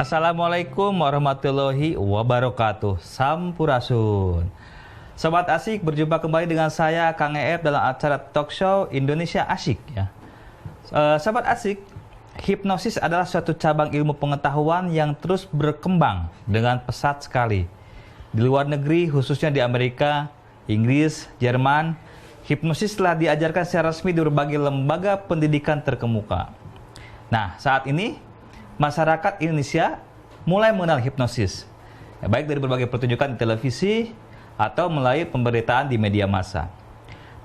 Assalamualaikum warahmatullahi wabarakatuh. Sampurasun. Sobat Asik, berjumpa kembali dengan saya Kang EF dalam acara talk show Indonesia Asik ya. Sobat Asik, hipnosis adalah suatu cabang ilmu pengetahuan yang terus berkembang dengan pesat sekali. Di luar negeri, khususnya di Amerika, Inggris, Jerman, hipnosis telah diajarkan secara resmi di berbagai lembaga pendidikan terkemuka. Nah, saat ini masyarakat Indonesia mulai mengenal hipnosis, ya, baik dari berbagai pertunjukan di televisi atau melalui pemberitaan di media massa.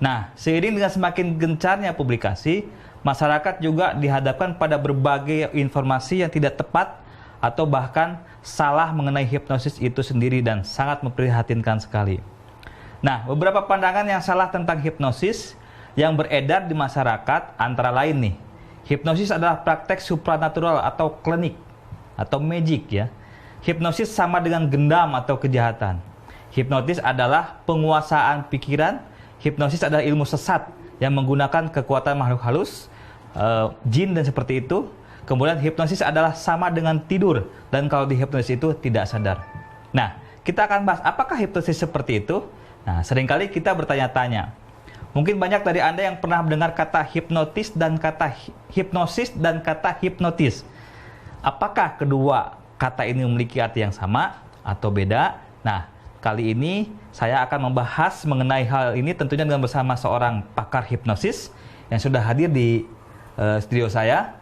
Nah, seiring dengan semakin gencarnya publikasi, masyarakat juga dihadapkan pada berbagai informasi yang tidak tepat atau bahkan salah mengenai hipnosis itu sendiri dan sangat memprihatinkan sekali. Nah, beberapa pandangan yang salah tentang hipnosis yang beredar di masyarakat antara lain nih. Hipnosis adalah praktek supranatural atau klinik atau magic ya. Hipnosis sama dengan gendam atau kejahatan. Hipnotis adalah penguasaan pikiran. Hipnosis adalah ilmu sesat yang menggunakan kekuatan makhluk halus, jin dan seperti itu. Kemudian hipnosis adalah sama dengan tidur dan kalau di hipnosis itu tidak sadar. Nah, kita akan bahas apakah hipnosis seperti itu. Nah, seringkali kita bertanya-tanya. Mungkin banyak dari Anda yang pernah mendengar kata hipnotis dan kata hipnosis dan kata hipnotis. Apakah kedua kata ini memiliki arti yang sama atau beda? Nah, kali ini saya akan membahas mengenai hal ini tentunya dengan bersama seorang pakar hipnosis yang sudah hadir di studio saya,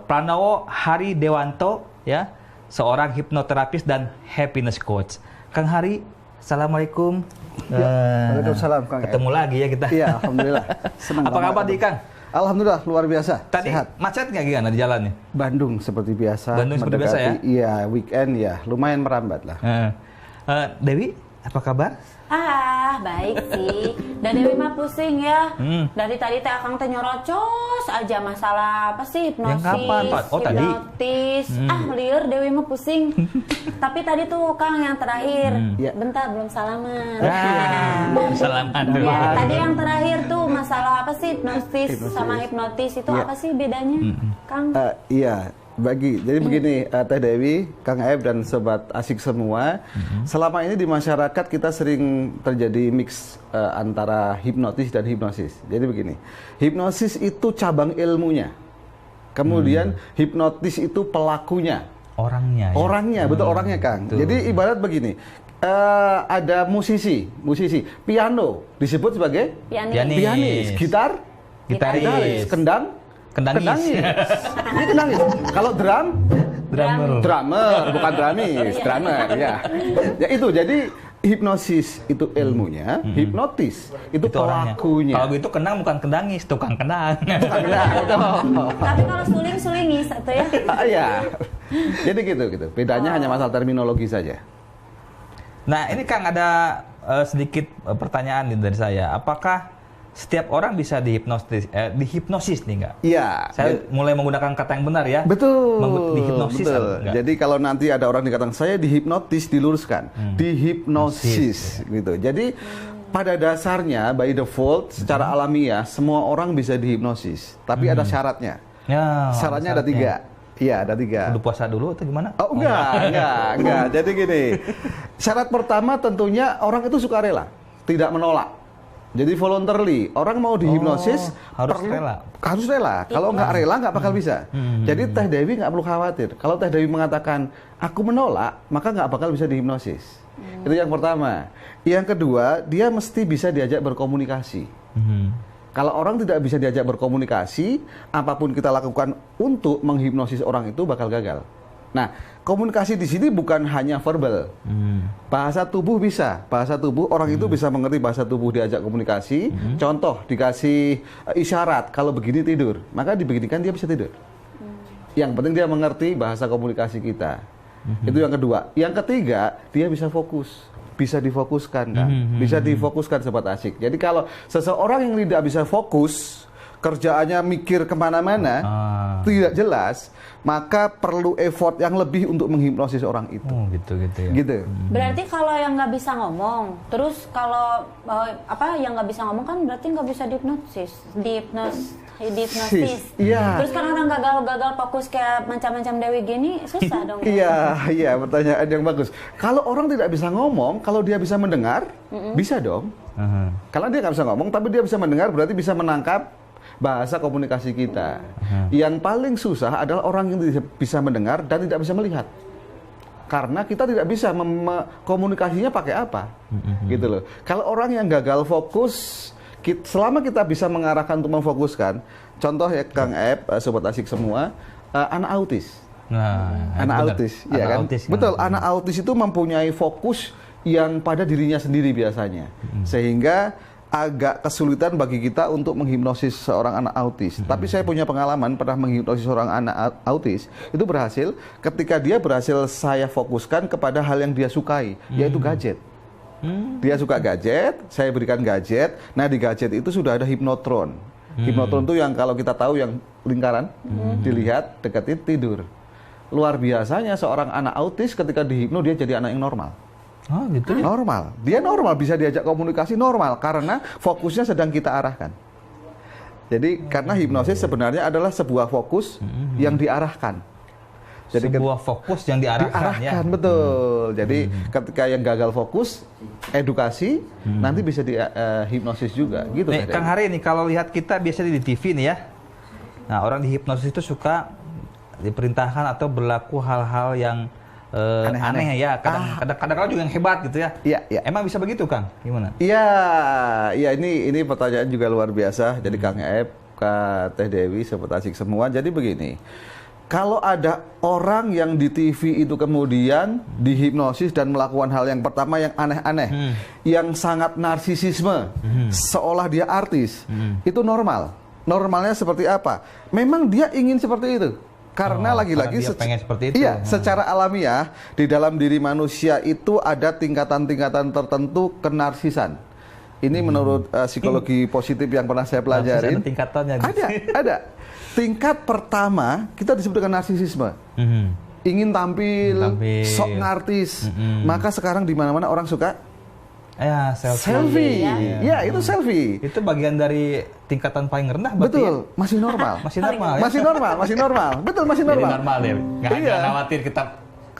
Pranowo Hari Dewanto, ya, seorang hipnoterapis dan happiness coach. Kang Hari, Assalamualaikum. Waalaikumsalam, Kang. Ketemu lagi ya kita. Iya, alhamdulillah. Senang. Apa kabar di Kang? Alhamdulillah, luar biasa. Tadi sehat. macet nggak gimana di jalannya? Bandung seperti biasa. Bandung seperti biasa ya? Iya, weekend ya, lumayan merambat lah. Dewi, apa kabar? Baik sih. Dan Dewi mah pusing ya. Dari tadi teh Akang teh nyorocos aja masalah apa sih hipnosis. Yang kapan, Pak? Oh, tadi. Hipnotis. Liur Dewi mah pusing. Tapi tadi tuh Kang yang terakhir. Ya. Bentar belum salaman. Salaman. Ya, tadi yang terakhir tuh masalah apa sih hipnosis sama hipnotis itu Ya. apa sih bedanya, Kang? Iya, jadi begini, Teh Dewi, Kang Aib dan Sobat Asik semua, selama ini di masyarakat kita sering terjadi mix antara hipnotis dan hipnosis. Jadi begini, hipnosis itu cabang ilmunya, kemudian hipnotis itu pelakunya. Orangnya, Betul orangnya, Kang. Betul. Jadi ibarat begini, ada musisi, piano disebut sebagai pianis, gitar, Gitaris. kendangis. Ini kendangis. Kalau drummer, bukan drummer, ya. Ya itu, jadi hipnosis itu ilmunya, hipnotis itu pelakunya. Kalau itu kendang bukan kendangis, tukang kendang. Tapi kalau suling-sulingis atau ya? Iya. Jadi gitu. Bedanya hanya masalah terminologi saja. Nah, ini Kang ada sedikit pertanyaan nih dari saya. Apakah setiap orang bisa dihipnosis nih enggak? Iya. Saya mulai menggunakan kata yang benar ya. Betul. Dihipnosis Betul. enggak? Jadi kalau nanti ada orang dikatakan saya dihipnotis, diluruskan. Dihipnosis gitu. Jadi pada dasarnya by default secara alamiah semua orang bisa dihipnosis. Tapi ada syaratnya. Ya, Syaratnya ada 3. Iya, ada 3. Kudu puasa dulu atau gimana? Oh, enggak. Jadi gini. Syarat pertama tentunya orang itu sukarela, tidak menolak. Jadi voluntarily, orang mau dihipnosis harus rela. Harus rela. Kalau nggak rela nggak bakal bisa. Jadi Teh Dewi nggak perlu khawatir. Kalau Teh Dewi mengatakan aku menolak, maka nggak bakal bisa dihipnosis. Itu yang pertama. Yang kedua, dia mesti bisa diajak berkomunikasi. Kalau orang tidak bisa diajak berkomunikasi, apapun kita lakukan untuk menghipnosis orang itu bakal gagal. Nah, komunikasi di sini bukan hanya verbal. Bahasa tubuh bisa. Bahasa tubuh orang itu bisa mengerti bahasa tubuh diajak komunikasi. Contoh, dikasih isyarat kalau begini tidur, maka dibeginikan dia bisa tidur. Yang penting dia mengerti bahasa komunikasi kita. Itu yang kedua. Yang ketiga, dia bisa fokus. Bisa difokuskan kan? Bisa difokuskan Sobat Asik. Jadi kalau seseorang yang tidak bisa fokus, kerjaannya mikir kemana-mana, tidak jelas, maka perlu effort yang lebih untuk menghipnosis orang itu. Oh, gitu ya. Gitu. Berarti kalau yang nggak bisa ngomong, terus kalau yang nggak bisa ngomong kan berarti nggak bisa dihipnosis. Iya. Terus kan orang gagal fokus kayak macam-macam Dewi gini susah dong. Iya, pertanyaan yang bagus. Kalau orang tidak bisa ngomong, kalau dia bisa mendengar, bisa dong. Kalau dia nggak bisa ngomong, tapi dia bisa mendengar, berarti bisa menangkap bahasa komunikasi kita. Yang paling susah adalah orang yang tidak bisa mendengar dan tidak bisa melihat. Karena kita tidak bisa komunikasinya pakai apa, gitu loh. Kalau orang yang gagal fokus, selama kita bisa mengarahkan untuk memfokuskan, contoh ya Kang Ep, Sobat Asik semua, anak autis. Anak autis, ya kan? Betul, anak autis itu mempunyai fokus yang pada dirinya sendiri biasanya. Sehingga agak kesulitan bagi kita untuk menghipnosis seorang anak autis. Tapi saya punya pengalaman pernah menghipnosis seorang anak autis, itu berhasil ketika dia berhasil saya fokuskan kepada hal yang dia sukai, yaitu gadget. Dia suka gadget, saya berikan gadget. Nah, di gadget itu sudah ada hipnotron. Hipnotron itu yang kalau kita tahu yang lingkaran, dilihat deketin tidur. Luar biasanya seorang anak autis ketika dihipno dia jadi anak yang normal. Oh, gitu. Normal. Dia normal, bisa diajak komunikasi normal karena fokusnya sedang kita arahkan. Jadi karena hipnosis sebenarnya adalah sebuah fokus yang diarahkan. Jadi sebuah fokus yang diarahkan ya. Betul. Jadi ketika yang gagal fokus, edukasi, nanti bisa dihipnosis juga. Gitu. Nih, Kang Hari nih, kalau lihat kita biasanya di TV nih ya. Nah, orang di hipnosis itu suka diperintahkan atau berlaku hal-hal yang aneh ya. Kadang-kadang juga yang hebat gitu ya. Iya. Emang bisa begitu, Kang? Gimana? Iya, ini pertanyaan juga luar biasa. Jadi Kang Ep, Kak Teh Dewi, Sobat Asik semua. Jadi begini. Kalau ada orang yang di TV itu kemudian dihipnosis dan melakukan hal yang pertama yang aneh-aneh, yang sangat narsisisme, seolah dia artis, itu normal. Normalnya seperti apa? Memang dia ingin seperti itu. Karena lagi-lagi pengen seperti itu. Iya, secara alamiah di dalam diri manusia itu ada tingkatan-tingkatan tertentu kenarsisan. Ini menurut psikologi positif yang pernah saya pelajarin. Ada tingkatannya. Ada. Tingkat pertama kita disebut dengan narsisisme. Ingin tampil, sok ngartis. Maka sekarang di mana-mana orang suka selfie. Ya, itu selfie. Itu bagian dari tingkatan paling rendah berarti. Betul, masih normal. Masih normal. Ya? Masih normal. Betul, masih normal. Jadi normal deh. Enggak khawatir kita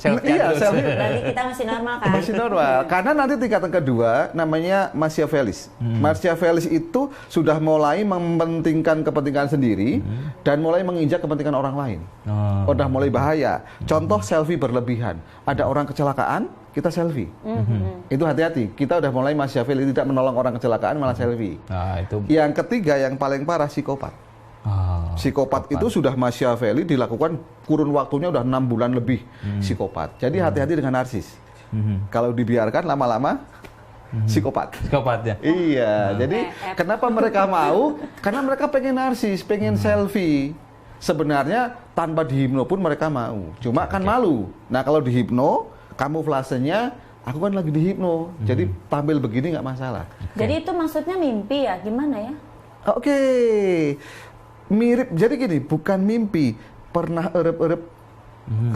selfie terus. Berarti kita masih normal kan? Masih normal. Karena nanti tingkatan kedua namanya Machiavellis. Machiavellis itu sudah mulai mementingkan kepentingan sendiri dan mulai menginjak kepentingan orang lain. Udah mulai bahaya. Contoh selfie berlebihan. Ada orang kecelakaan, kita selfie. Itu hati-hati. Kita udah mulai Machiavelli, tidak menolong orang kecelakaan malah selfie. Itu. Yang ketiga yang paling parah psikopat. Psikopat itu sudah Machiavelli dilakukan kurun waktunya udah 6 bulan lebih. Psikopat. Jadi hati-hati dengan narsis. Kalau dibiarkan lama-lama psikopat. Psikopat ya. Iya. Jadi kenapa mereka mau? Karena mereka pengen narsis, pengen selfie. Sebenarnya tanpa dihipno pun mereka mau. Cuma kan malu. Nah kalau dihipno, kamuflasenya aku kan lagi dihipno. Jadi tampil begini nggak masalah. Jadi itu maksudnya mimpi ya? Gimana ya? Oke. Mirip, jadi gini, bukan mimpi. Pernah erep-erep,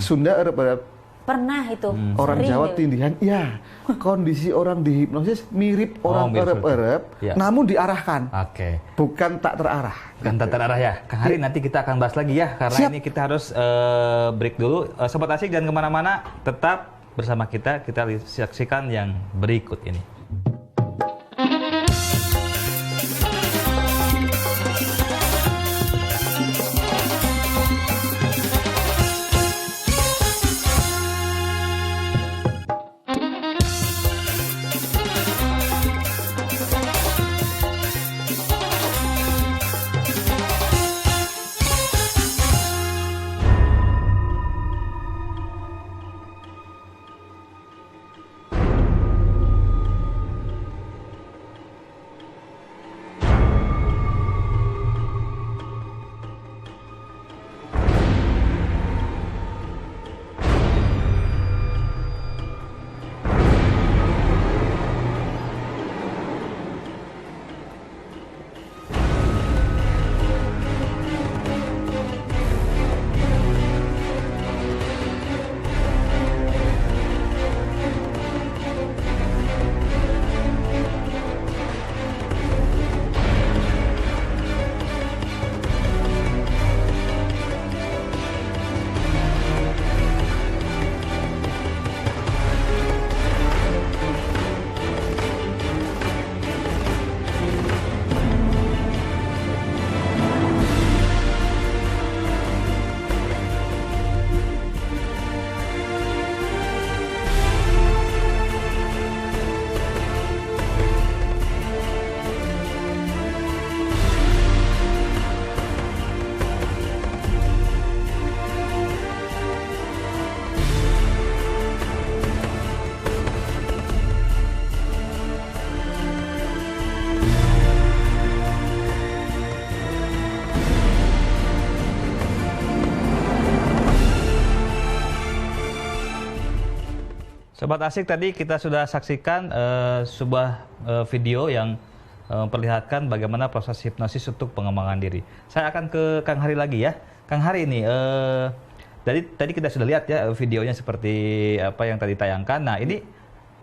Sunda erep-erep. Pernah itu. Orang Jawa tindihan, ya. Kondisi orang dihipnosis mirip orang erep-erep, namun diarahkan. Oke. Bukan tak terarah. Bukan tak terarah ya. Kang Hari, nanti kita akan bahas lagi ya, karena ini kita harus break dulu. Sobat Asik, jangan kemana-mana, tetap bersama kita saksikan yang berikut ini. Sobat Asik, tadi kita sudah saksikan sebuah video yang memperlihatkan bagaimana proses hipnosis untuk pengembangan diri. Saya akan ke Kang Hari lagi ya. Kang Hari ini, tadi kita sudah lihat ya videonya seperti apa yang tadi tayangkan. Nah ini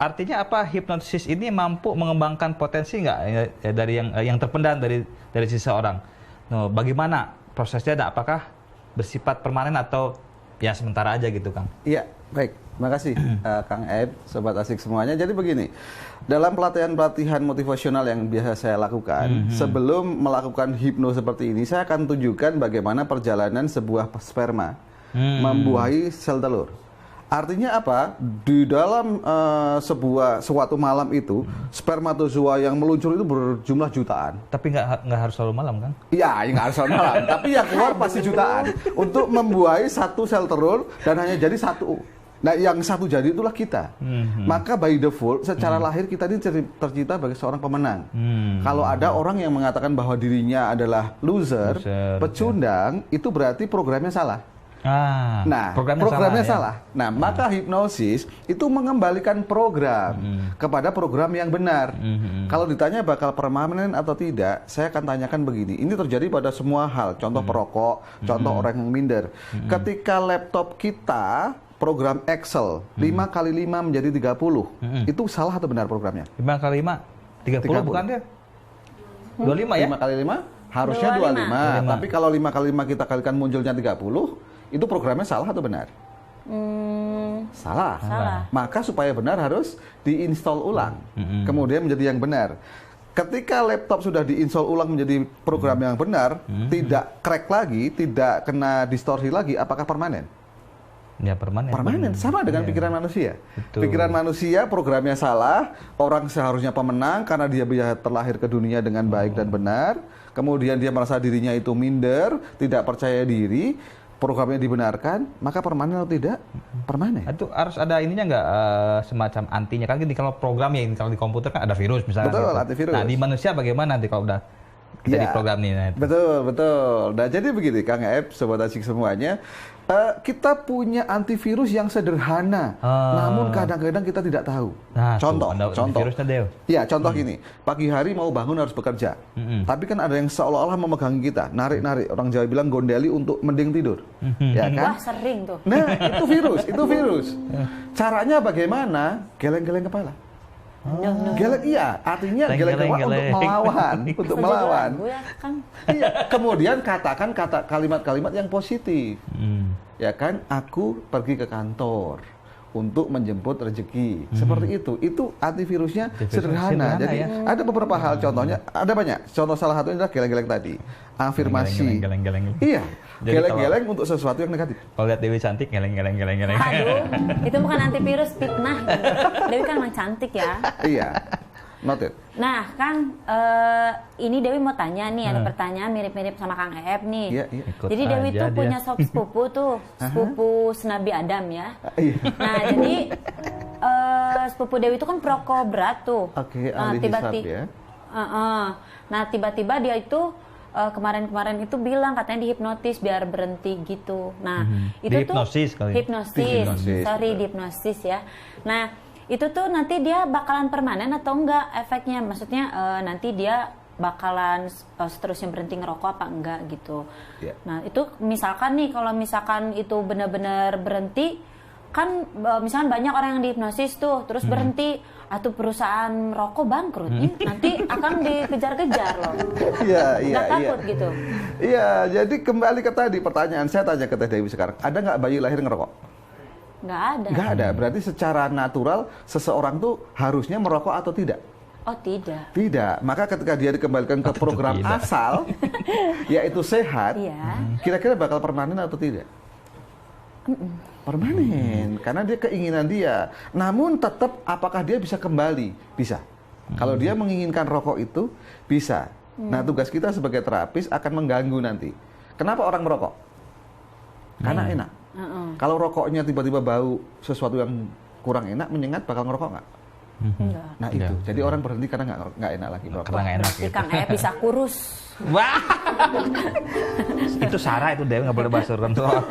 artinya apa, hipnosis ini mampu mengembangkan potensi nggak dari yang terpendam dari seseorang? Nah, bagaimana prosesnya? Apakah bersifat permanen atau ya sementara aja gitu, Kang? Iya, baik. Terima kasih Kang Eb, Sobat Asik semuanya. Jadi begini, dalam pelatihan-pelatihan motivasional yang biasa saya lakukan, sebelum melakukan hipno seperti ini, saya akan tunjukkan bagaimana perjalanan sebuah sperma membuahi sel telur. Artinya apa? Di dalam suatu malam itu, spermatozoa yang meluncur itu berjumlah jutaan. Tapi nggak harus selalu malam, kan? Iya, nggak harus selalu malam. Tapi yang keluar pasti jutaan. Untuk membuahi satu sel telur dan hanya jadi satu. Nah, yang satu jadi itulah kita. Maka by default, secara lahir kita ini tercipta sebagai seorang pemenang. Kalau ada orang yang mengatakan bahwa dirinya adalah loser, pecundang, itu berarti programnya salah. Nah, programnya salah. Ya? Nah, maka hipnosis itu mengembalikan program kepada program yang benar. Kalau ditanya bakal permanen atau tidak, saya akan tanyakan begini. Ini terjadi pada semua hal. Contoh perokok, contoh orang yang minder. Ketika laptop kita program Excel 5 kali 5 menjadi 30, itu salah atau benar programnya? 5 kali 5 30 bukan dia? 25 ya? 5 kali 5 harusnya 25. Tapi kalau 5 kali 5 kita kalikan munculnya 30, itu programnya salah atau benar? Salah. Maka supaya benar harus diinstal ulang. Kemudian menjadi yang benar. Ketika laptop sudah diinstal ulang menjadi program yang benar, tidak crack lagi, tidak kena distorsi lagi, apakah permanen? Ya, permanen. Permanen, sama dengan pikiran manusia. Betul. Pikiran manusia programnya salah, orang seharusnya pemenang karena dia bisa terlahir ke dunia dengan baik dan benar. Kemudian dia merasa dirinya itu minder, tidak percaya diri. Programnya dibenarkan, maka permanen atau tidak? Permanen. Itu harus ada ininya nggak, semacam antinya? Kan gini, kalau program ya, kalau di komputer kan ada virus misalnya. Betul, gitu. antivirus. Nah, di manusia bagaimana nanti kalau udah jadi program nih? Nah, betul. Nah, jadi begini, Kang Eb, Sobat Asik semuanya, kita punya antivirus yang sederhana, namun kadang-kadang kita tidak tahu. Nah, contoh. Ya, contoh gini, pagi hari mau bangun harus bekerja, tapi kan ada yang seolah-olah memegangi kita, narik-narik. Orang Jawa bilang gondeli untuk mending tidur, ya kan? Wah, sering tuh. Nah, itu virus. Caranya bagaimana? Geleng-geleng kepala. Geleng, iya, artinya geleng kepala untuk melawan. Iya. Kemudian katakan kalimat-kalimat yang positif. Ya kan, aku pergi ke kantor untuk menjemput rezeki. Seperti itu. Itu antivirusnya sederhana. Jadi ada beberapa hal, contohnya ada banyak. Contoh salah satunya adalah geleng-geleng tadi. Afirmasi. Geleng-geleng. Iya. Geleng-geleng untuk sesuatu yang negatif. Kalau lihat Dewi cantik, geleng-geleng. Aduh, itu bukan antivirus, fitnah. Dewi kan emang cantik ya. Iya. Noted. Nah, Kang, ini Dewi mau tanya nih, ada pertanyaan mirip-mirip sama Kang Ep nih. Iya. Jadi Dewi tuh punya sepupu tuh, sepupu Senabi Adam ya. Nah, jadi sepupu Dewi itu kan perokok berat tuh. Oke, nah, ahli hisab ya. Nah, tiba-tiba dia itu kemarin-kemarin itu bilang katanya dihipnotis biar berhenti gitu. Nah, itu dihipnosis tuh hipnosis. Sorry, dihipnosis ya. Nah, itu tuh nanti dia bakalan permanen atau enggak efeknya? Maksudnya nanti dia bakalan seterusnya berhenti ngerokok apa enggak gitu. Yeah. Nah, itu misalkan nih, kalau misalkan itu benar-benar berhenti, kan misalkan banyak orang yang dihipnosis tuh, terus berhenti, atau perusahaan rokok bangkrut, nanti akan dikejar-kejar loh. Nggak takut gitu? Iya, jadi kembali ke tadi pertanyaan, saya tanya ke Teh Dewi sekarang, ada nggak bayi lahir ngerokok? Nggak ada. Berarti secara natural seseorang tuh harusnya merokok atau tidak? Oh, tidak. Tidak. Maka ketika dia dikembalikan ke program asal, yaitu sehat, kira-kira bakal permanen atau tidak? Permanen, karena dia keinginan dia. Namun tetap apakah dia bisa kembali? Bisa. Kalau dia menginginkan rokok itu, bisa. Nah, tugas kita sebagai terapis akan mengganggu nanti. Kenapa orang merokok? Karena enak. Kalau rokoknya tiba-tiba bau sesuatu yang kurang enak, menyengat, bakal ngerokok nggak? Nah itu, jadi orang berhenti karena nggak enak lagi merokok. Karena nggak enak. Gitu. Kang Ep bisa kurus. Wah, itu Sarah itu Dewi nggak boleh bahas orang tua.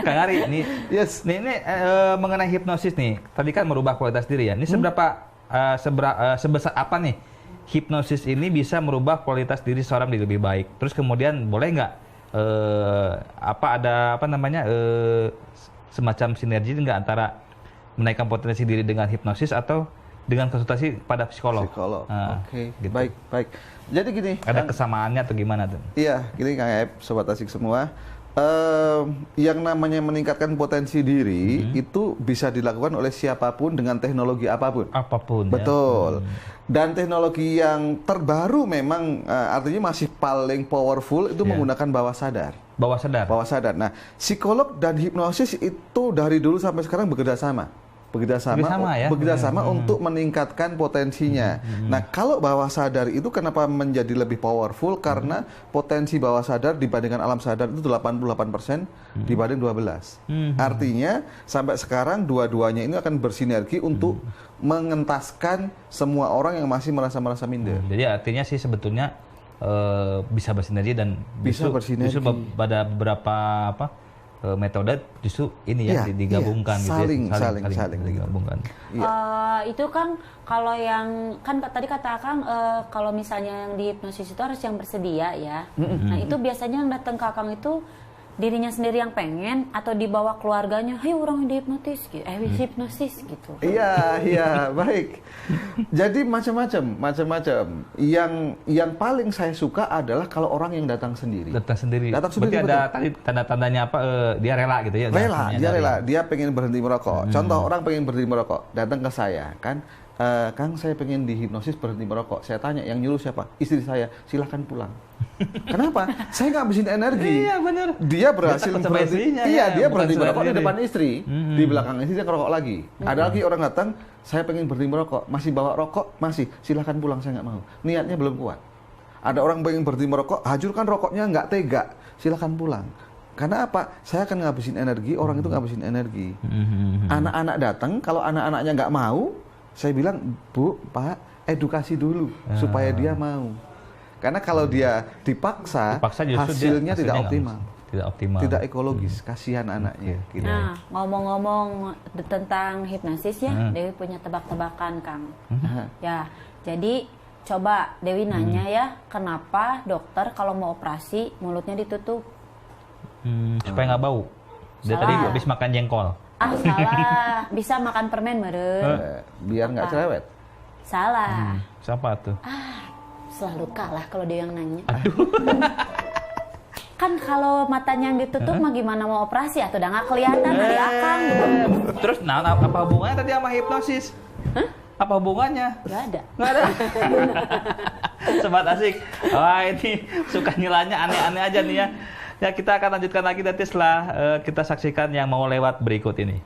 Kang Ari, Yes. ini mengenai hipnosis nih. Tadi kan merubah kualitas diri ya. Ini sebesar apa nih hipnosis ini bisa merubah kualitas diri seorang menjadi lebih baik? Terus kemudian boleh nggak semacam sinergi nggak antara menaikkan potensi diri dengan hipnosis atau dengan konsultasi pada psikolog? Oke. Gitu. Baik. Jadi gini. Ada kesamaannya atau gimana tuh? Iya, gini Kang Ep, Sobat Asik semua. Yang namanya meningkatkan potensi diri itu bisa dilakukan oleh siapapun dengan teknologi apapun. Betul. Ya. Dan teknologi yang terbaru memang artinya masih paling powerful itu menggunakan bawah sadar. Bawah sadar. Nah, psikolog dan hipnosis itu dari dulu sampai sekarang bekerja sama untuk meningkatkan potensinya. Nah, kalau bawah sadar itu kenapa menjadi lebih powerful? Karena potensi bawah sadar dibandingkan alam sadar itu 88% dibanding 12. Artinya sampai sekarang dua-duanya ini akan bersinergi untuk mengentaskan semua orang yang masih merasa minder. Jadi artinya sih sebetulnya bisa bersinergi dan bisa bersinergi. Justru pada beberapa metode justru ini ya digabungkan gitu saling digabungkan. Itu kan kalau yang kan tadi kata Akang kalau misalnya yang di hipnosis itu harus yang bersedia ya. Nah, itu biasanya yang datang ke Akang itu dirinya sendiri yang pengen atau dibawa keluarganya, "Hey, orang dihipnotis gitu." Hipnosis gitu. Iya, baik. Jadi macam-macam. Yang paling saya suka adalah kalau orang yang datang sendiri. Berarti ada tadi tanda-tandanya apa? Dia rela gitu ya? Dia rela. Dia pengen berhenti merokok. Contoh orang pengen berhenti merokok, datang ke saya kan. Kang, saya pengen dihipnosis berhenti merokok. Saya tanya, yang nyuruh siapa? Istri saya. Silahkan pulang. Kenapa? Saya nggak habisin energi. Iya, benar. Dia berhasil berhenti. Dia berhenti merokok di depan istri. Di belakang istri dia ngerokok lagi. Ada lagi orang datang, saya pengen berhenti merokok. Masih bawa rokok? Masih. Silahkan pulang, saya nggak mau. Niatnya belum kuat. Ada orang pengen berhenti merokok, hancurkan rokoknya, nggak tega. Silahkan pulang. Karena apa? Saya akan ngabisin energi, orang itu ngabisin energi. Anak-anak datang, kalau anak-anaknya nggak mau, saya bilang, Bu, Pak, edukasi dulu supaya dia mau. Karena kalau dia dipaksa hasilnya tidak optimal. Tidak ekologis, kasihan anaknya. Gitu. Nah, ngomong-ngomong tentang hipnosis ya, Dewi punya tebak-tebakan, Kang. Ya, jadi coba Dewi nanya ya, kenapa dokter kalau mau operasi mulutnya ditutup? Supaya nggak bau. Dia tadi habis makan jengkol. Salah. Bisa makan permen meren. Biar nggak cerewet. Salah. Siapa tuh? Selalu kalah kalau dia yang nanya. Aduh. Kan kalau matanya yang ditutup mah gimana mau operasi atau udah nggak kelihatan dari Akang. Terus apa hubungannya tadi sama hipnosis? Apa hubungannya? Nggak ada. Sobat Asik. Wah, ini suka nyilanya aneh-aneh aja nih ya. Ya, kita akan lanjutkan lagi nanti setelah kita saksikan yang mau lewat berikut ini.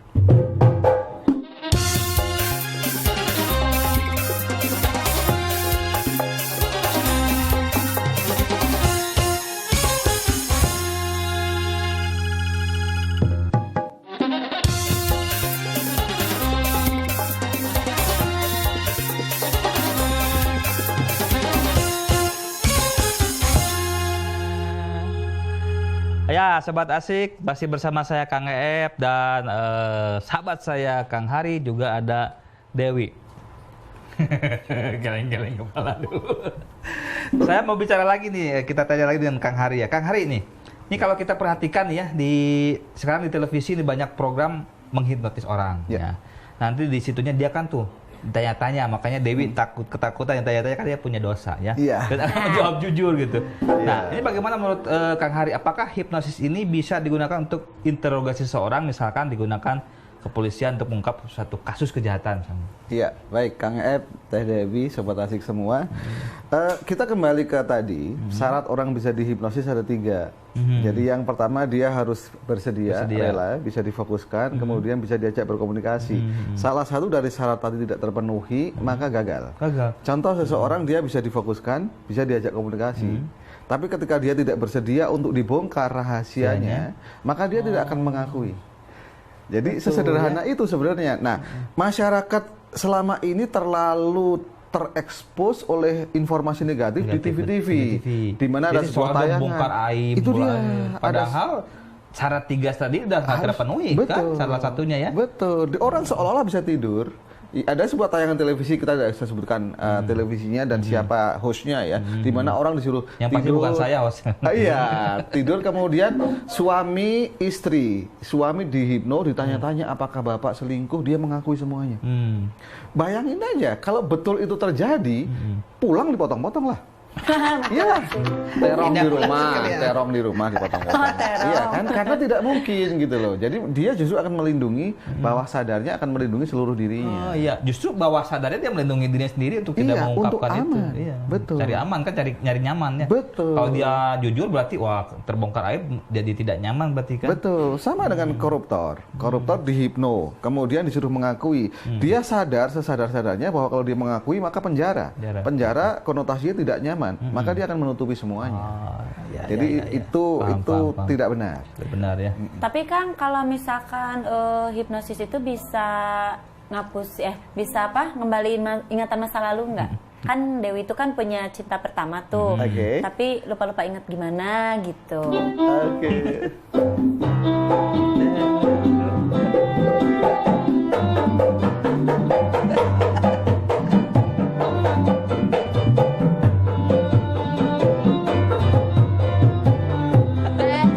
Ya, Sobat Asik, masih bersama saya Kang Eep dan sahabat saya Kang Hari, juga ada Dewi. Geleng-geleng kepala dulu. Saya mau bicara lagi nih, kita tanya lagi dengan Kang Hari ya. Kang Hari ini kalau kita perhatikan ya, sekarang di televisi ini banyak program menghipnotis orang. Ya. Nanti di situnya dia kan tuh tanya-tanya, makanya Dewi ketakutan yang tanya-tanya kan dia punya dosa ya. Dan akan menjawab jujur gitu. Nah, ini bagaimana menurut Kang Hari, apakah hipnosis ini bisa digunakan untuk interogasi seseorang, misalkan digunakan kepolisian untuk mengungkap suatu kasus kejahatan? Iya, baik Kang Ep, Teh Dewi, Sobat Asik semua. Kita kembali ke tadi, syarat orang bisa dihipnosis ada 3. Jadi yang pertama dia harus bersedia. Rela, bisa difokuskan, kemudian bisa diajak berkomunikasi. Salah satu dari syarat tadi tidak terpenuhi, maka gagal. Contoh seseorang dia bisa difokuskan, bisa diajak komunikasi. Tapi ketika dia tidak bersedia untuk dibongkar rahasianya, maka dia tidak akan mengakui. Jadi sesederhana itu sebenarnya. Nah, masyarakat selama ini terlalu terekspos oleh informasi negatif di TV-TV, di mana ada Jadi sebuah soal tayangan. bongkar aib, Itu dia. padahal syarat 3 tadi udah terpenuhi kan, salah satunya ya. Betul. Orang seolah-olah bisa tidur. Ada sebuah tayangan televisi, kita tidak bisa sebutkan televisinya dan siapa hostnya ya, di mana orang disuruh Yang pasti tidur. bukan saya host. Iya, tidur kemudian suami istri, suami dihipno, ditanya-tanya apakah bapak selingkuh, dia mengakui semuanya. Bayangin aja, kalau betul itu terjadi, pulang dipotong-potong lah. Iya, terong di rumah dipotong-potong. Iya kan, karena tidak mungkin gitu loh. Jadi dia justru akan melindungi bawah sadarnya, akan melindungi seluruh dirinya. Oh iya, justru bawah sadarnya dia melindungi dirinya sendiri untuk tidak Iya, mengungkapkan untuk itu. aman. Iya. Betul. Cari aman kan, nyari nyaman ya. Betul. Kalau dia jujur berarti wah terbongkar aib, jadi tidak nyaman berarti kan. Betul, sama dengan koruptor. Koruptor dihipno, kemudian disuruh mengakui. Dia sadar sesadar-sadarnya bahwa kalau dia mengakui maka penjara. Penjara konotasinya tidak nyaman, maka dia akan menutupi semuanya. Jadi itu Paham. tidak benar. Benar ya. Tapi kan kalau misalkan hipnosis itu bisa ngapus bisa ngembaliin ingatan masa lalu nggak? Kan Dewi itu kan punya cinta pertama tuh, Oke. tapi lupa-lupa ingat gimana gitu. Oke.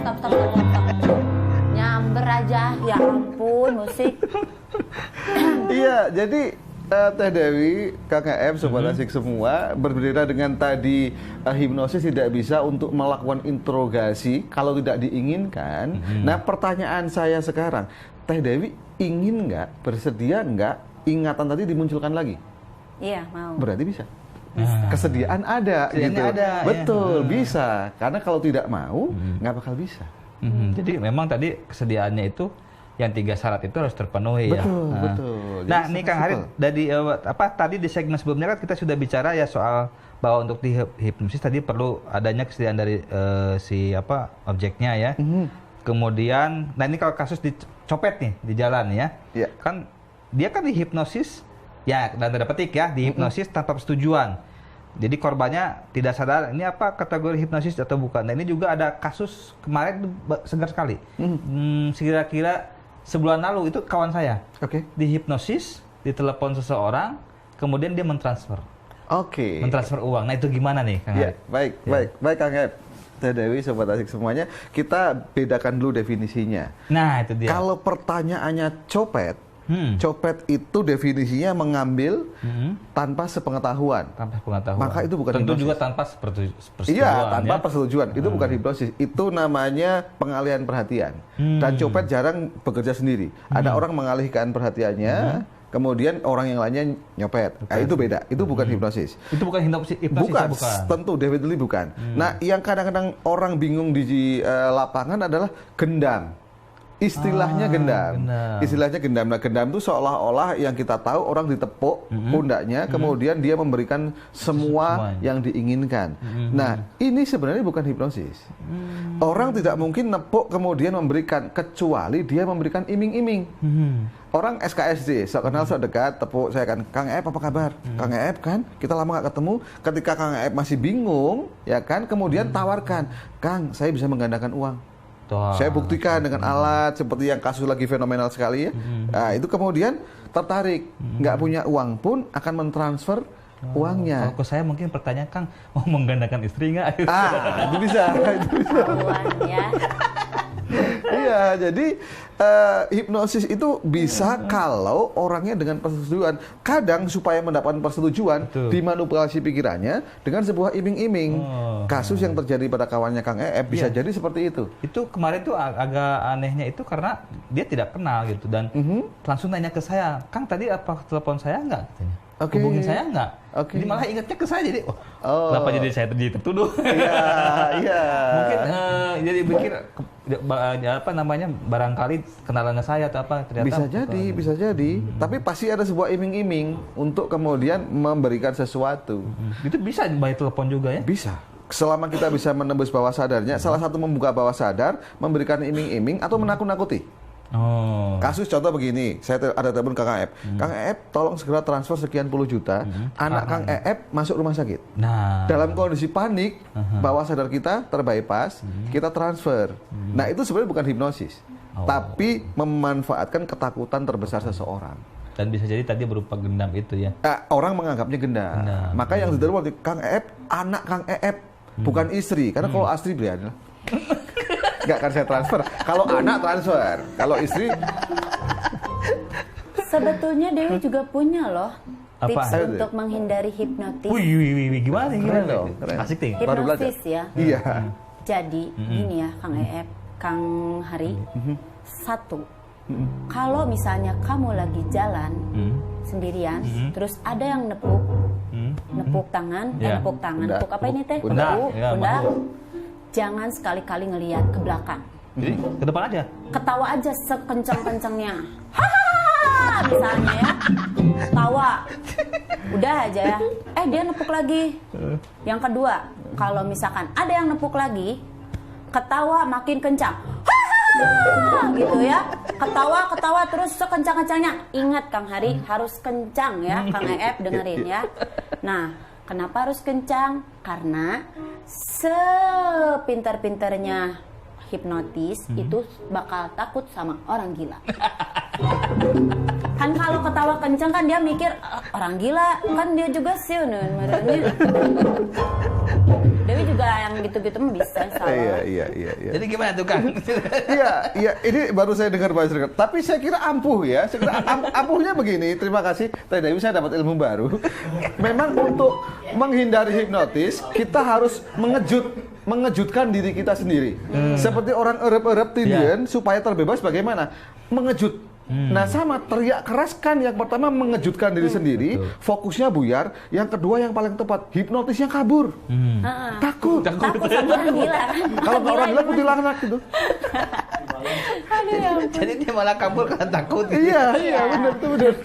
Stop. Nyamber aja, ya ampun musik. Iya, jadi Teh Dewi, Kang Em, Sobat Asik semua, berbeda dengan tadi hipnosis tidak bisa untuk melakukan interogasi kalau tidak diinginkan. Nah, pertanyaan saya sekarang, Teh Dewi ingin nggak, bersedia nggak ingatan tadi dimunculkan lagi? Iya, mau. Berarti bisa. Kesediaan ada, Kesediaannya gitu. ada, ya. Betul, bisa. Karena kalau tidak mau, nggak bakal bisa. Jadi memang tadi kesediaannya itu yang 3 syarat itu harus terpenuhi Betul, ya. betul. Nah, Jadi nih Kang Harit, dari tadi di segmen sebelumnya kan kita sudah bicara ya soal bahwa untuk di hipnosis tadi perlu adanya kesediaan dari objeknya ya. Kemudian, nah ini kalau kasus dicopet nih di jalan ya, Iya. kan dia kan dihipnosis ya, dan tanda petik ya, dihipnosis tanpa persetujuan. Jadi korbannya tidak sadar ini apa kategori hipnosis atau bukan. Nah ini juga ada kasus kemarin segar sekali. Kira-kira sebulan lalu itu kawan saya Oke. dihipnosis, ditelepon seseorang, kemudian dia mentransfer Oke. uang. Nah itu gimana nih Kang Ya, Harit? baik Kang Ed. Teh Dewi, Sobat Asik semuanya, kita bedakan dulu definisinya. Nah itu dia. Kalau pertanyaannya copet, copet itu definisinya mengambil tanpa sepengetahuan. Tanpa pengetahuan. Maka itu bukan tentu hipnosis. juga tanpa persetujuan. Iya, tanpa ya. persetujuan. Itu bukan hipnosis. Itu namanya pengalihan perhatian. Dan copet jarang bekerja sendiri. Ada orang mengalihkan perhatiannya, kemudian orang yang lainnya nyopet. Nah, itu beda. Itu bukan hipnosis. Itu bukan hipnosis Bukan, bukan. tentu definitely bukan. Nah, yang kadang-kadang orang bingung di lapangan adalah gendam. Istilahnya gendam. Istilahnya gendam. Nah, gendam itu seolah-olah yang kita tahu orang ditepuk pundaknya, kemudian dia memberikan semua yang diinginkan. Nah, ini sebenarnya bukan hipnosis. Orang tidak mungkin nepuk kemudian memberikan, kecuali dia memberikan iming-iming. Orang SKSD, sok kenal sok dekat, tepuk saya kan, Kang Ep apa kabar? Kang Ep kan, kita lama gak ketemu. Ketika Kang Ep masih bingung, ya kan, kemudian tawarkan, Kang, saya bisa menggandakan uang. Saya buktikan dengan alat seperti yang kasus lagi fenomenal sekali ya. Nah, itu kemudian tertarik, nggak punya uang pun akan mentransfer uangnya. Kalau ke saya mungkin pertanyaan Kang, mau menggandakan istri nggak? Itu bisa. Ketahuan ya. Iya, jadi hipnosis itu bisa kalau orangnya dengan persetujuan. Kadang supaya mendapatkan persetujuan, dimanipulasi pikirannya dengan sebuah iming-iming. Kasus yang terjadi pada kawannya Kang EF bisa jadi seperti itu. Itu kemarin tuh agak anehnya itu karena dia tidak kenal gitu dan langsung nanya ke saya, Kang tadi apa telepon saya nggak? Katanya. Hubungin saya nggak? Jadi malah ingatnya ke saya jadi, kenapa jadi saya tertuduh? Iya. Mungkin jadi pikir barangkali kenalannya saya atau apa ternyata bisa jadi. Tapi pasti ada sebuah iming-iming untuk kemudian memberikan sesuatu. Itu bisa by telepon juga ya? Bisa. Selama kita bisa menembus bawah sadarnya, salah satu membuka bawah sadar, memberikan iming-iming atau menakut-nakuti. Oh. Kasus contoh begini, saya ada telepon Kang Eep. Kang Eep, tolong segera transfer sekian puluh juta. Anak Kang Eep masuk rumah sakit. Nah. Dalam kondisi panik, bawah sadar kita terbypass, kita transfer. Nah itu sebenarnya bukan hipnosis, tapi memanfaatkan ketakutan terbesar seseorang. Dan bisa jadi tadi berupa gendam itu ya. Orang menganggapnya gendam. Maka yang ditelepon Kang Eep, anak Kang Eep, bukan istri. Karena kalau istri beliau nggak akan saya transfer. Kalau anak transfer, kalau istri. Sebetulnya Dewi juga punya loh tips Apa? untuk menghindari hipnotis. Wih, gimana nih? Keren dong, keren. Asik nih. Baru belajar. Hipnotis ya. Iya. Jadi gini ya Kang Eep, Kang Hari. Satu, kalau misalnya kamu lagi jalan sendirian, terus ada yang nepuk tangan, Ya. nepuk tangan, Pundak. nepuk apa ini teh? Pundak. Ya, Pundak. Jangan sekali-kali ngelihat ke belakang. Jadi ke depan aja. Ketawa aja sekencang-kencangnya. Hahaha, misalnya ya. Tawa. Udah aja ya. Dia nepuk lagi. Yang kedua, kalau misalkan ada yang nepuk lagi, ketawa makin kencang. Hahaha, gitu ya. Ketawa terus sekencang-kencangnya. Ingat Kang Hari, harus kencang ya. Kang Eep dengerin ya. Nah, kenapa harus kencang? Karena sepintar-pintarnya hipnotis itu bakal takut sama orang gila. Kan kalau ketawa kencang kan dia mikir orang gila, kan dia juga siunun. Dewi juga yang gitu-gitu mah bisa salah. Iya. Jadi gimana tuh Kang? Iya, ini baru saya dengar Pak Sri. Tapi saya kira ampuh ya. Saya kira ampuhnya begini. Terima kasih Teh Dewi, saya dapat ilmu baru. Memang untuk menghindari hipnotis, kita harus mengejutkan diri kita sendiri. Seperti orang erep-erep tindian supaya terbebas bagaimana? Mengejut. Nah sama, teriak keras kan yang pertama mengejutkan diri sendiri, fokusnya buyar. Yang kedua yang paling tepat, hipnotisnya kabur. Takut Takut sama orang gila kan. kalau nggak orang gila kuntilanak gitu. Aduh ya ampun. Jadi dia malah kabur karena takut. Iya, benar tuh benar.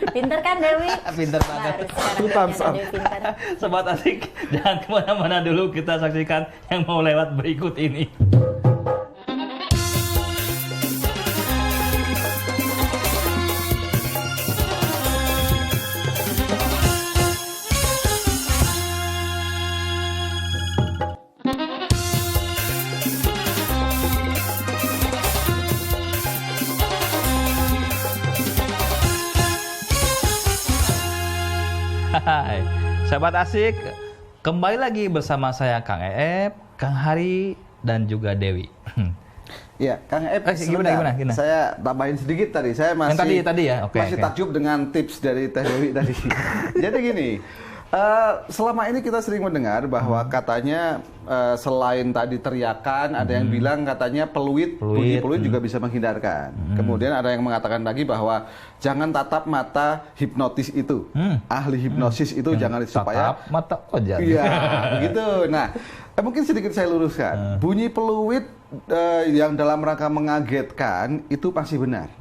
Pinter kan Dewi? Pinter banget. Baru sekarang Two thumbs lihat up. Dewi pinter. Sobat Asik, jangan kemana-mana dulu, kita saksikan yang mau lewat berikut ini. Hai, Sobat Asik, kembali lagi bersama saya Kang Eep, Kang Hari, dan juga Dewi. Ya, Kang Eep, Gimana? saya tambahin sedikit tadi. Saya masih Yang tadi ya, oke. masih takjub dengan tips dari Teh Dewi tadi. Jadi gini, selama ini kita sering mendengar bahwa katanya selain tadi teriakan, ada yang bilang katanya bunyi peluit juga bisa menghindarkan. Kemudian ada yang mengatakan lagi bahwa jangan tatap mata hipnotis itu. Ahli hipnosis itu jangan supaya tatap mata ojan. iya, begitu. Nah, mungkin sedikit saya luruskan. Bunyi peluit yang dalam rangka mengagetkan itu pasti benar.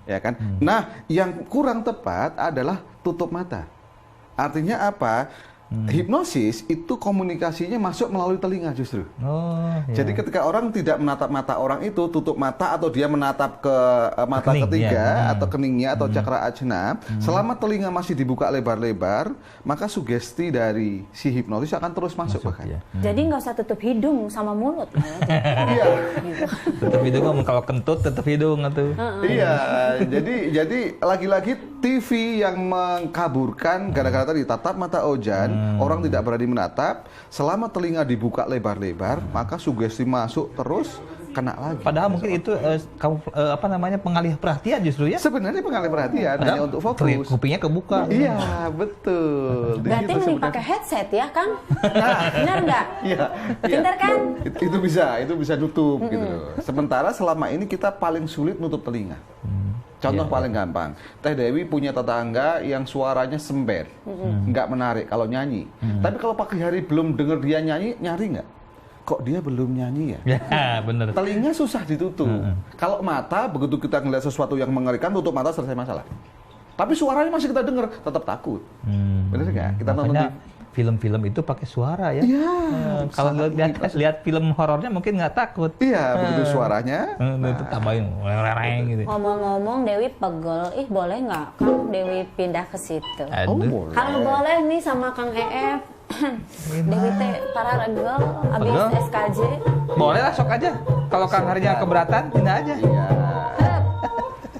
Ya kan? Nah, yang kurang tepat adalah tutup mata. Artinya apa? Hipnosis itu komunikasinya masuk melalui telinga justru. Jadi ketika orang tidak menatap mata orang itu, tutup mata atau dia menatap ke mata Kening, ketiga atau keningnya atau cakra ajna, selama telinga masih dibuka lebar-lebar, maka sugesti dari si hipnotis akan terus masuk bahkan. Jadi nggak usah tutup hidung sama mulut. Iya. Tutup hidung, kalau kentut tutup hidung atau. Iya, jadi lagi-lagi TV yang mengkaburkan gara-gara tadi tatap mata ojan, orang tidak berani menatap, selama telinga dibuka lebar-lebar, maka sugesti masuk terus kena lagi. Padahal mungkin itu pengalih perhatian justru ya. Sebenarnya pengalih perhatian hanya untuk fokus. Kupingnya kebuka. Iya, betul. Berarti Gitu mending sebenarnya. pakai headset ya Kang? Benar nggak? Iya. Pintar kan? Itu bisa nutup gitu loh. Sementara selama ini kita paling sulit nutup telinga. Contoh paling gampang, Teh Dewi punya tetangga yang suaranya sember, nggak menarik kalau nyanyi. Tapi kalau pagi hari belum dengar dia nyanyi, nyari nggak? Kok dia belum nyanyi ya? Ya, bener. Telinga susah ditutup. Kalau mata, begitu kita ngeliat sesuatu yang mengerikan, tutup mata selesai masalah. Tapi suaranya masih kita dengar, tetap takut. Bener nggak? Kita nonton Makanya film-film itu pakai suara ya. Iya. Kalau lihat film horornya mungkin nggak takut. Iya, begitu suaranya. Itu tambahin lereng gitu. Ngomong-ngomong Dewi pegel, boleh nggak Kang Dewi pindah ke situ? Aduh. Kalau boleh nih sama Kang EF. Dewi teh para regel abis Pegel? SKJ. Boleh lah, sok aja. Kalau Kang harinya keberatan, pindah aja. Iya.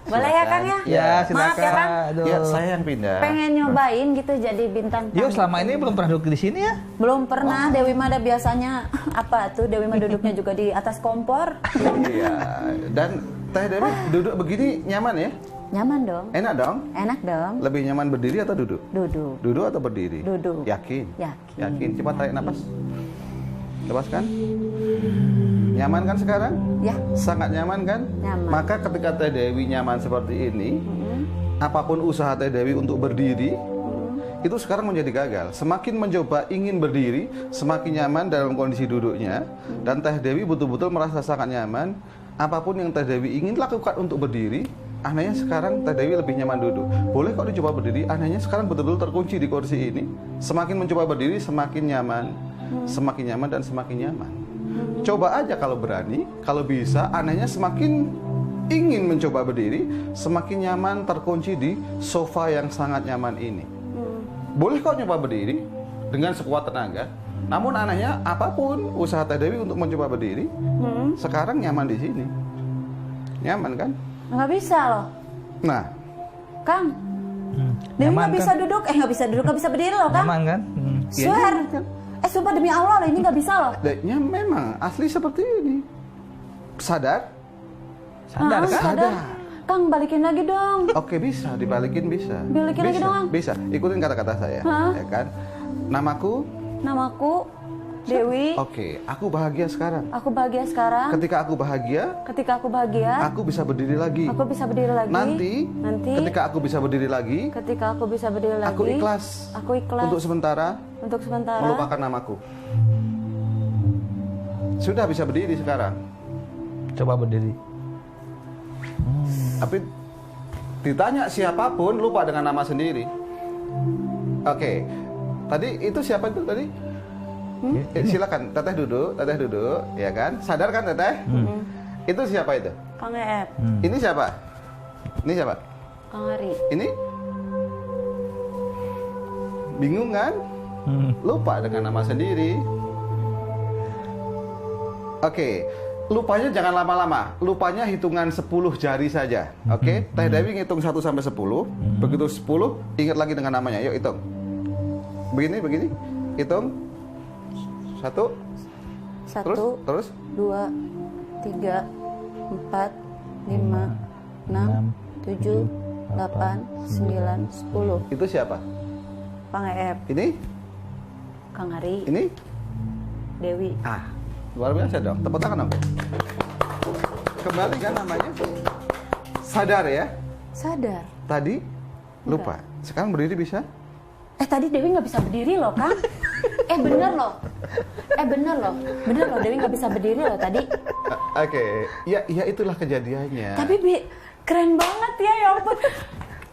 Boleh ya Kang ya? Ya, silakan. Maaf ya Kang. Aduh. Ya, saya yang pindah. Pengen nyobain gitu jadi bintang tamu. Yo, selama ini belum pernah duduk di sini ya? Belum pernah. Dewi mah ada biasanya apa tuh? Dewi mah duduknya juga di atas kompor. Iya. Dan Teh Dewi duduk begini nyaman ya? Nyaman dong. Enak dong? Enak dong. Lebih nyaman berdiri atau duduk? Duduk. Duduk atau berdiri? Duduk. Yakin? Yakin. Yakin. Coba tarik napas. Lepaskan. Nyaman kan sekarang? Ya. Sangat nyaman kan? Nyaman. Maka ketika Teh Dewi nyaman seperti ini, apapun usaha Teh Dewi untuk berdiri, itu sekarang menjadi gagal. Semakin mencoba ingin berdiri, semakin nyaman dalam kondisi duduknya, dan Teh Dewi betul-betul merasa sangat nyaman. Apapun yang Teh Dewi ingin lakukan untuk berdiri, anehnya sekarang Teh Dewi lebih nyaman duduk. Boleh kok dicoba berdiri, anehnya sekarang betul-betul terkunci di kursi ini. Semakin mencoba berdiri, semakin nyaman. Semakin nyaman dan semakin nyaman. Coba aja kalau berani, kalau bisa, anehnya semakin ingin mencoba berdiri, semakin nyaman terkunci di sofa yang sangat nyaman ini. Boleh kok nyoba berdiri dengan sekuat tenaga. Namun anehnya apapun usaha Teh Dewi untuk mencoba berdiri, sekarang nyaman di sini. Nyaman kan? Nggak bisa loh. Nah, Kang. Dewi Nyaman nggak bisa kan? duduk, nggak bisa duduk, nggak bisa berdiri loh Kang. Nyaman kan? Swear. Sumpah demi Allah loh, ini nggak bisa loh. ya memang asli seperti ini. Sadar? Sadar kan? Sadar. Kang balikin lagi dong. Oke, bisa dibalikin, bisa. Balikin lagi Bisa, dong. Bisa. Ikutin kata-kata saya, ya kan? Namaku. Namaku Dewi. Oke, aku bahagia sekarang. Aku bahagia sekarang. Ketika aku bahagia, Ketika aku bahagia, aku bisa berdiri lagi. aku bisa berdiri lagi. Nanti, ketika aku bisa berdiri lagi, ketika aku bisa berdiri lagi, aku ikhlas. Aku ikhlas Untuk sementara, melupakan namaku. Sudah bisa berdiri sekarang. Coba berdiri. Tapi ditanya siapapun lupa dengan nama sendiri. Oke. Tadi itu siapa itu tadi? Silakan, Teteh duduk, ya kan? Sadar kan Teteh? Itu siapa itu? Kang EF, Ini siapa? Ini siapa? Kang Ari. Ini? Bingung kan? Lupa dengan nama sendiri. Oke. Lupanya jangan lama-lama. Lupanya hitungan 10 jari saja. Oke? Teh Dewi ngitung 1 sampai 10. Begitu 10, ingat lagi dengan namanya. Yuk hitung. Begini. Hitung. 1. Terus. 2, 3, 4, 5, 6, 7, 8, 9, 10. Itu siapa? Kang EF, Ini? Kang Ari, Ini? Dewi. Luar biasa dong. Tepuk tangan dong. Kembali kan namanya? Sadar ya? Sadar. Tadi lupa. Sekarang berdiri bisa? Tadi Dewi nggak bisa berdiri loh, Kang. Bener loh. Bener loh, Dewi nggak bisa berdiri loh tadi. Oke. Ya itulah kejadiannya. Tapi keren banget ya ampun.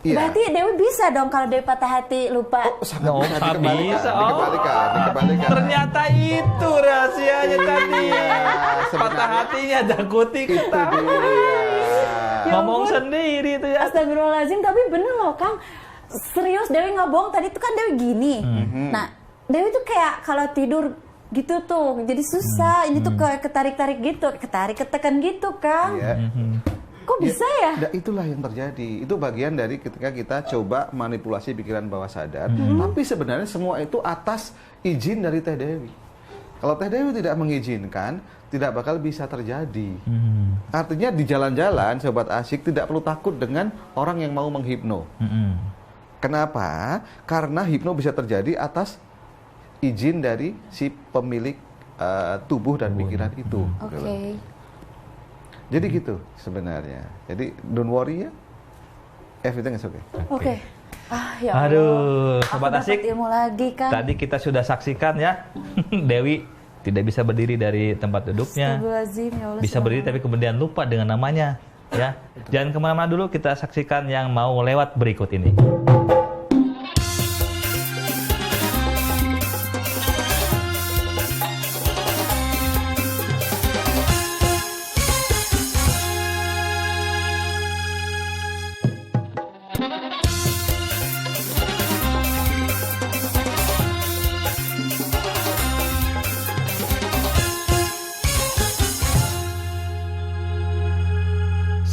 Iya. Berarti Dewi bisa dong kalau Dewi patah hati lupa. Sangat bisa bisa. dikembalikan. Ternyata itu rahasianya tadi. sebenarnya Patah hatinya Dakuti Itu kita. dia. Ngomong sendiri itu ya. Astagfirullahaladzim, tapi bener loh Kang. Serius Dewi nggak bohong, tadi tuh kan Dewi gini. Nah, Dewi tuh kayak kalau tidur gitu tuh, jadi susah. Ini tuh kayak ketarik-tarik gitu, ketekan gitu Kang. Iya. Kok bisa ya? Nah, itulah yang terjadi. Itu bagian dari ketika kita coba manipulasi pikiran bawah sadar. Tapi sebenarnya semua itu atas izin dari Teh Dewi. Kalau Teh Dewi tidak mengizinkan, tidak bakal bisa terjadi. Artinya di jalan-jalan, Sobat Asyik tidak perlu takut dengan orang yang mau menghipno. Kenapa? Karena hipno bisa terjadi atas izin dari si pemilik tubuh dan pikiran itu. Oke. Jadi gitu sebenarnya. Jadi don't worry ya. Everything is okay. Oke. Ya Allah. Aduh, Aku Sobat dapat Asyik. ilmu lagi kan. Tadi kita sudah saksikan ya. Dewi tidak bisa berdiri dari tempat duduknya. Astagfirullahaladzim, ya Allah, Bisa berdiri tapi kemudian lupa dengan namanya. Ya, jangan kemana-mana dulu. Kita saksikan yang mau lewat berikut ini.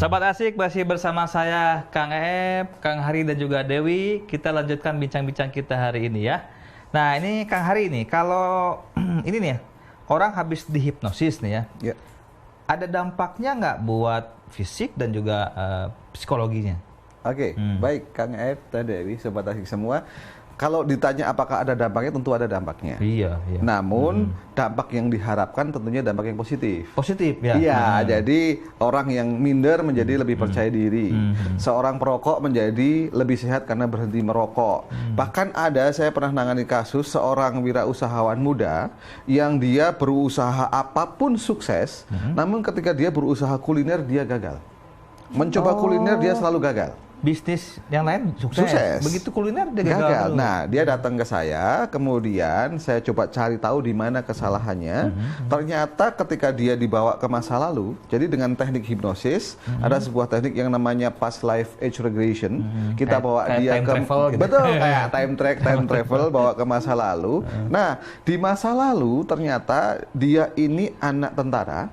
Sahabat asik, masih bersama saya Kang Ep, Kang Hari dan juga Dewi. Kita lanjutkan bincang-bincang kita hari ini ya. Nah ini Kang Hari nih, kalau ini nih orang habis dihipnosis nih ya, ada dampaknya nggak buat fisik dan juga psikologinya? Oke, baik Kang Ep, Teh Dewi, Sobat Asik semua. Kalau ditanya apakah ada dampaknya, tentu ada dampaknya. Iya. Namun dampak yang diharapkan tentunya dampak yang positif. Positif ya? Iya, jadi orang yang minder menjadi lebih percaya diri. Seorang perokok menjadi lebih sehat karena berhenti merokok. Bahkan saya pernah nangani kasus seorang wirausahawan muda yang dia berusaha apapun sukses, namun ketika dia berusaha kuliner dia gagal. Mencoba kuliner dia selalu gagal. Bisnis yang lain sukses. Begitu kuliner dia gagal. Nah, dia datang ke saya, kemudian saya coba cari tahu di mana kesalahannya. Ternyata ketika dia dibawa ke masa lalu, jadi dengan teknik hipnosis, ada sebuah teknik yang namanya past life age regression. Kita bawa dia time ke travel gitu. betul kayak time travel bawa ke masa lalu. Nah, di masa lalu ternyata dia ini anak tentara.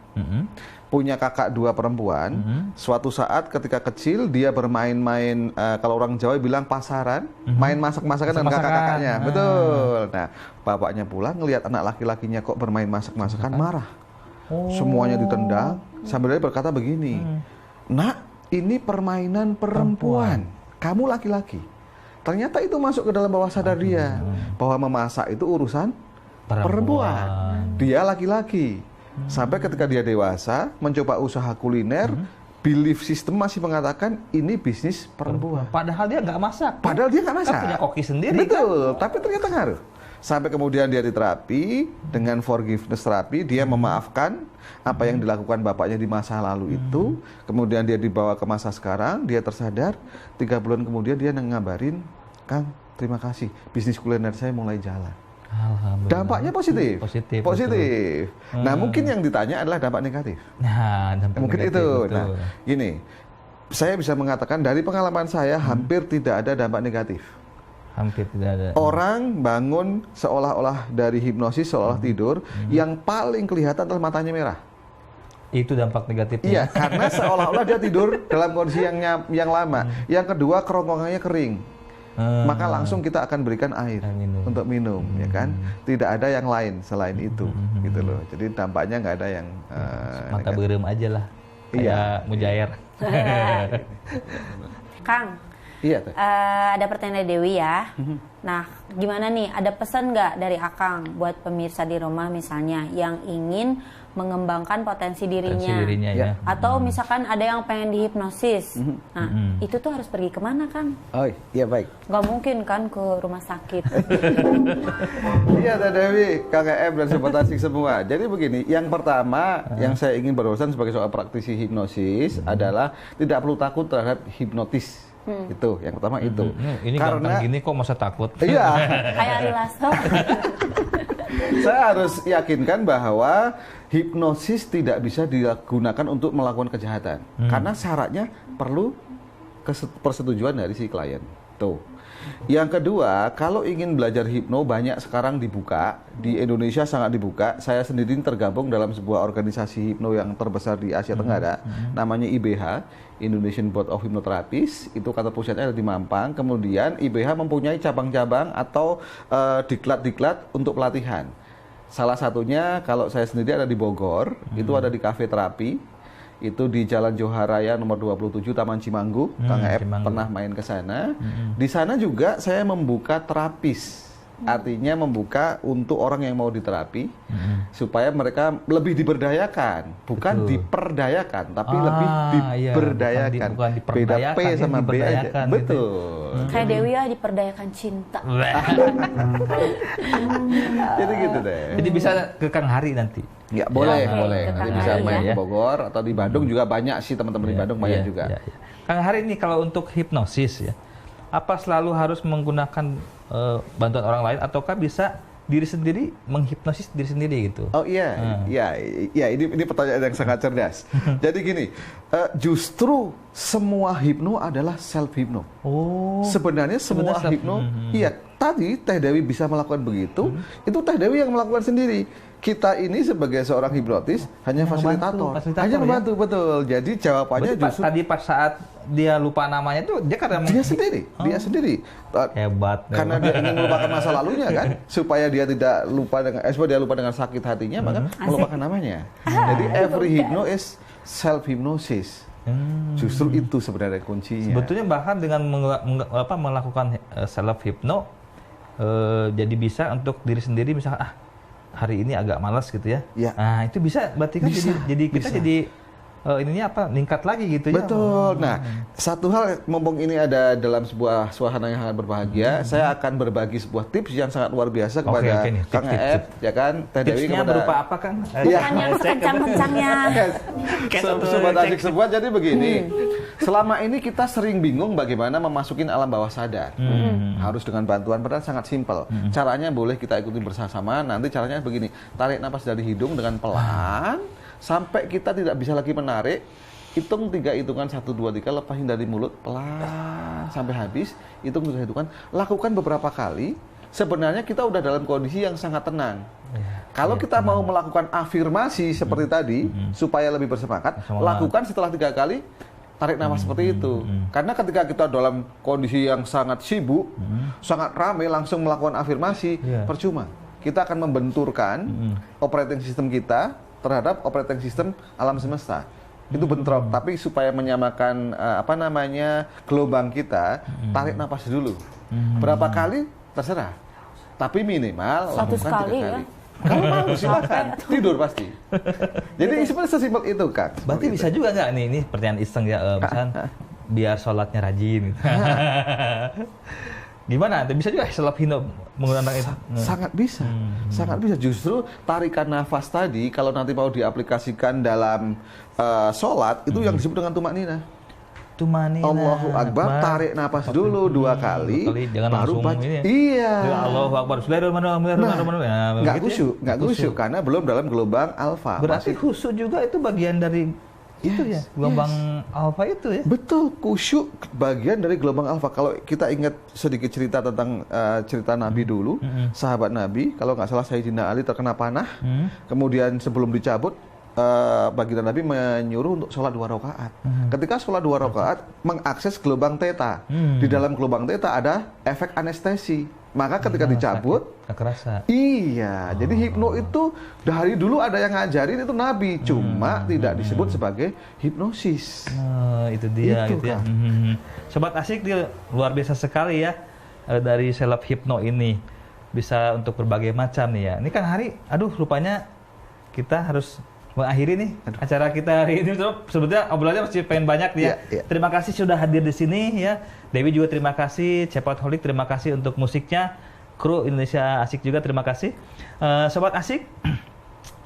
Punya kakak 2 perempuan. Suatu saat ketika kecil dia bermain-main, kalau orang Jawa bilang pasaran, main masak-masakan dengan kakak-kakaknya. Betul. Nah, bapaknya pulang ngelihat anak laki-lakinya kok bermain masak-masakan, marah. Semuanya ditendang, sambil dia berkata begini, "Nak, ini permainan perempuan. Kamu laki-laki." Ternyata itu masuk ke dalam bawah sadar dia bahwa memasak itu urusan perempuan. Dia laki-laki. Sampai ketika dia dewasa, mencoba usaha kuliner, belief system masih mengatakan ini bisnis perempuan. Padahal dia nggak masak. Padahal dia nggak masak. Kan punya koki sendiri. Betul, kan? Tapi ternyata ngaruh. Sampai kemudian dia diterapi, dengan forgiveness terapi, dia memaafkan apa yang dilakukan bapaknya di masa lalu itu. Kemudian dia dibawa ke masa sekarang, dia tersadar, 3 bulan kemudian dia ngabarin, "Kang, terima kasih, bisnis kuliner saya mulai jalan." Dampaknya positif. Positif. Nah, mungkin yang ditanya adalah dampak negatif. Nah, dampak mungkin negatif, itu. betul. Nah, gini, saya bisa mengatakan dari pengalaman saya hampir tidak ada dampak negatif. Hampir tidak ada. Orang bangun seolah-olah dari hipnosis, seolah tidur, yang paling kelihatan adalah matanya merah. Itu dampak negatifnya. Iya, karena seolah-olah dia tidur dalam kondisi yang lama. Yang kedua, kerongkongannya kering. Maka langsung kita akan berikan air untuk minum, ya kan? Tidak ada yang lain selain itu, gitu loh. Jadi dampaknya nggak ada yang mata berem aja lah, kayak mujair. Kang, iya. ada pertanyaan dari Dewi ya. Nah, gimana nih? Ada pesan nggak dari Akang buat pemirsa di rumah misalnya yang ingin mengembangkan potensi dirinya ya. Atau misalkan ada yang pengen dihipnosis. Nah, itu tuh harus pergi kemana, Kang? Oh, iya baik. Gak mungkin kan ke rumah sakit. Iya, Teh Dewi, KKM dan Sobat Asik semua. Jadi begini, yang pertama yang saya ingin berpesan sebagai seorang praktisi hipnosis adalah tidak perlu takut terhadap hipnotis. Itu yang pertama itu. Ini karena gini kok masa takut? Iya. Kayak Ari Lasso. Saya harus yakinkan bahwa hipnosis tidak bisa digunakan untuk melakukan kejahatan. Karena syaratnya perlu persetujuan dari si klien. Tuh. Yang kedua, kalau ingin belajar hipno banyak sekarang dibuka. Di Indonesia sangat dibuka. Saya sendiri tergabung dalam sebuah organisasi hipno yang terbesar di Asia Tenggara. Namanya IBH, Indonesian Board of Hypnotherapists. Itu kantor pusatnya ada di Mampang. Kemudian IBH mempunyai cabang-cabang atau diklat-diklat untuk pelatihan. Salah satunya kalau saya sendiri ada di Bogor, itu ada di Cafe Terapi. Itu di Jalan Johar Raya nomor 27 Taman Cimanggu. Kang Ep pernah main ke sana. Di sana juga saya membuka terapis. Artinya membuka untuk orang yang mau diterapi supaya mereka lebih diberdayakan, bukan diperdayakan, tapi lebih diberdayakan. Bukan Beda P sama B aja. Betul. Kayak Dewi ya diperdayakan cinta. Jadi gitu deh. Jadi bisa ke Kang Hari nanti. Ya boleh, Oke, boleh. ke Nanti Kang bisa Hari main ya. ke Bogor atau di Bandung juga banyak sih teman-teman di Bandung banyak juga. Kang Hari ini kalau untuk hipnosis ya, apa selalu harus menggunakan bantuan orang lain ataukah bisa diri sendiri menghipnosis diri sendiri gitu? Oh iya, iya ini pertanyaan yang sangat cerdas. Jadi gini, justru semua hipno adalah self hipno. Oh. Sebenarnya semua hipno, iya tadi Teh Dewi bisa melakukan begitu, itu Teh Dewi yang melakukan sendiri. Kita ini sebagai seorang hipnotis hanya fasilitator, hanya membantu, betul. Jadi jawabannya justru tadi pas saat dia lupa namanya itu dia karena dia sendiri. Hebat. Karena dia ingin melupakan masa lalunya kan, supaya dia tidak lupa dengan sakit hatinya, maka melupakan namanya. Jadi every hypno is self hypnosis. Justru itu sebenarnya kuncinya. Sebetulnya bahkan dengan melakukan self hypno, jadi bisa untuk diri sendiri, misalkan hari ini agak malas gitu ya. Nah itu bisa berarti kan jadi kita jadi ininya meningkat lagi gitu ya. Betul. Nah, satu hal, mumpung ini ada dalam sebuah suasana yang sangat berbahagia, saya akan berbagi sebuah tips yang sangat luar biasa kepada Kang Eep, ya kan, Teh Dewi. Tipsnya berupa apa, Kang? Bukan yang sekencang-kencangnya. Sobat Asik sebuah, jadi begini. Selama ini kita sering bingung bagaimana memasukin alam bawah sadar. Harus dengan bantuan, padahal sangat simpel. Caranya boleh kita ikuti bersama-sama. Nanti caranya begini, tarik napas dari hidung dengan pelan, sampai kita tidak bisa lagi menarik, hitung 3 hitungan 1, 2, 3, lepasin dari mulut pelan sampai habis, hitung 3 hitungan, lakukan beberapa kali. Sebenarnya kita udah dalam kondisi yang sangat tenang. Kalau kita mau melakukan afirmasi seperti tadi supaya lebih bersemangat, lakukan setelah 3 kali tarik nafas seperti itu. Karena ketika kita dalam kondisi yang sangat sibuk, sangat ramai, langsung melakukan afirmasi, percuma. Kita akan membenturkan operating system kita terhadap operating system alam semesta. Itu bentrok, tapi supaya menyamakan gelombang kita, tarik napas dulu. Berapa kali terserah. Tapi minimal 1 lakukan 3 kali kali. ya. Kalau mau silakan, tidur pasti. Jadi sebenarnya sesimpel itu, Kak. Berarti bisa juga nggak nih, ini pertanyaan iseng ya, misalnya biar sholatnya rajin gitu. Gimana? Bisa juga selap hino menggunakan itu? Sangat bisa, sangat bisa. Justru tarikan nafas tadi, kalau nanti mau diaplikasikan dalam sholat, itu yang disebut dengan tumak nina. Allahu Akbar, tarik nafas dulu 2 kali, baru baca. Iya. Allahu Akbar. Bismillahirrahmanirrahim. Nggak khusyuk karena belum dalam gelombang alfa. Berarti khusyuk juga itu bagian dari itu ya, gelombang alfa itu ya. Betul, khusyuk bagian dari gelombang alfa. Kalau kita ingat sedikit cerita tentang cerita Nabi dulu, sahabat Nabi, kalau nggak salah Sayyidina Ali terkena panah, kemudian sebelum dicabut, baginda Nabi menyuruh untuk sholat 2 rakaat. Ketika sholat 2 rakaat, mengakses gelombang theta. Di dalam gelombang theta ada efek anestesi. Maka ketika dicabut, kerasa. Iya, jadi hipno itu dari dulu ada yang ngajarin itu Nabi, cuma tidak disebut sebagai hipnosis. Itu dia, itu ya. Sobat Asik, dia luar biasa sekali ya, dari self hipno ini bisa untuk berbagai macam nih ya. Ini kan hari, rupanya kita harus mengakhiri nih acara kita hari ini. Sebetulnya obrolannya masih pengen banyak nih ya. Terima kasih sudah hadir di sini ya. Dewi juga terima kasih, Cepotholik terima kasih untuk musiknya, kru Indonesia Asik juga terima kasih. Sobat Asik,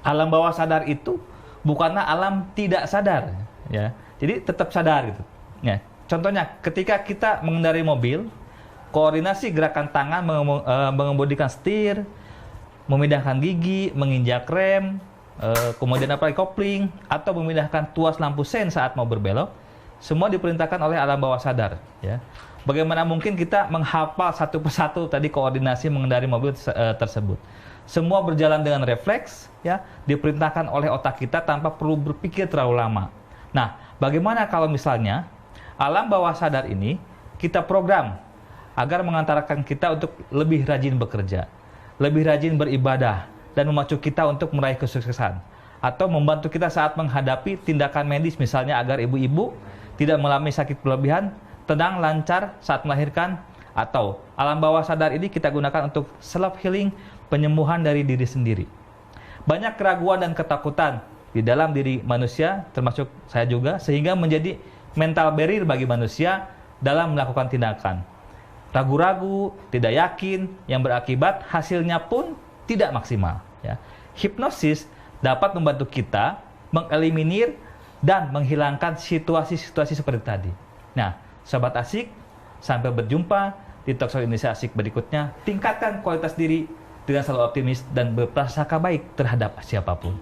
alam bawah sadar itu bukanlah alam tidak sadar ya. Jadi tetap sadar gitu. Ya. Contohnya ketika kita mengendarai mobil, koordinasi gerakan tangan mengemudikan setir, memindahkan gigi, menginjak rem, kemudian kopling, atau memindahkan tuas lampu sen saat mau berbelok, semua diperintahkan oleh alam bawah sadar. Ya. Bagaimana mungkin kita menghafal satu persatu tadi koordinasi mengendarai mobil tersebut? Semua berjalan dengan refleks, ya, diperintahkan oleh otak kita tanpa perlu berpikir terlalu lama. Nah, bagaimana kalau misalnya alam bawah sadar ini kita program agar mengantarkan kita untuk lebih rajin bekerja, lebih rajin beribadah, dan memacu kita untuk meraih kesuksesan, atau membantu kita saat menghadapi tindakan medis, misalnya agar ibu-ibu tidak mengalami sakit berlebihan, tenang, lancar saat melahirkan, atau alam bawah sadar ini kita gunakan untuk self healing, penyembuhan dari diri sendiri. Banyak keraguan dan ketakutan di dalam diri manusia, termasuk saya juga, sehingga menjadi mental barrier bagi manusia dalam melakukan tindakan. Ragu-ragu, tidak yakin, yang berakibat hasilnya pun tidak maksimal. Ya. Hipnosis dapat membantu kita mengeliminir dan menghilangkan situasi-situasi seperti tadi. Nah, Sobat Asik, sampai berjumpa di Talkshow Indonesia Asik berikutnya. Tingkatkan kualitas diri dengan selalu optimis dan berprasangka baik terhadap siapapun.